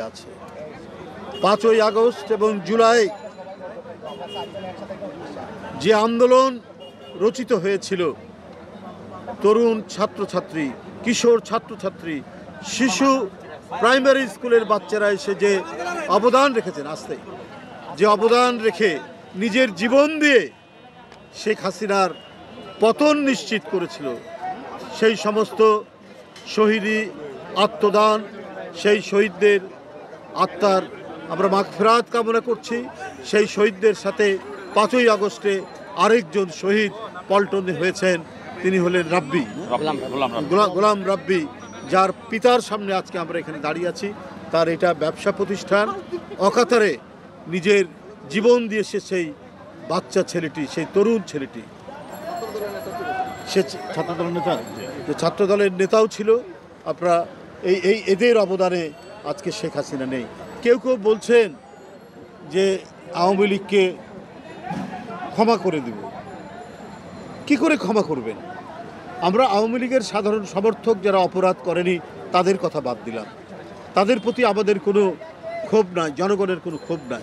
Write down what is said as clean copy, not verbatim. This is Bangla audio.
আছে। 5ই আগস্ট এবং জুলাই যে আন্দোলন রচিত হয়েছিল, তরুণ ছাত্রছাত্রী, কিশোর ছাত্রছাত্রী, শিশু, প্রাইমারি স্কুলের বাচ্চারা এসে যে অবদান রেখেছেন, যে অবদান রেখে নিজের জীবন দিয়ে শেখ হাসিনার পতন নিশ্চিত করেছিল, সেই সমস্ত শহীদি আত্মদান, সেই শহীদদের আত্মার আমরা মাগফিরাত কামনা করছি। সেই শহীদদের সাথে 5ই আগস্টে আরেকজন শহীদ পল্টনে হয়েছেন, তিনি হলেন রাব্বি, গোলাম রাব্বি, যার পিতার সামনে আজকে আমরা এখানে দাঁড়িয়ে আছি। তার এটা ব্যবসা প্রতিষ্ঠান, অকাতরে নিজের জীবন দিয়ে সেই বাচ্চা ছেলেটি, সেই তরুণ ছেলেটি, সে ছাত্রদলের নেতা, যে ছাত্রদলের নেতাও ছিল। আপনারা এদের অবদানে আজকে শেখ হাসিনা নেই। কেউ কেউ বলছেন যে আওয়ামী লীগকে ক্ষমা করে দেব। কি করে ক্ষমা করবেন? আমরা আওয়ামী লীগের সাধারণ সমর্থক যারা অপরাধ করেনি তাদের কথা বাদ দিলাম, তাদের প্রতি আমাদের কোনো ক্ষোভ নাই, জনগণের কোনো ক্ষোভ নাই।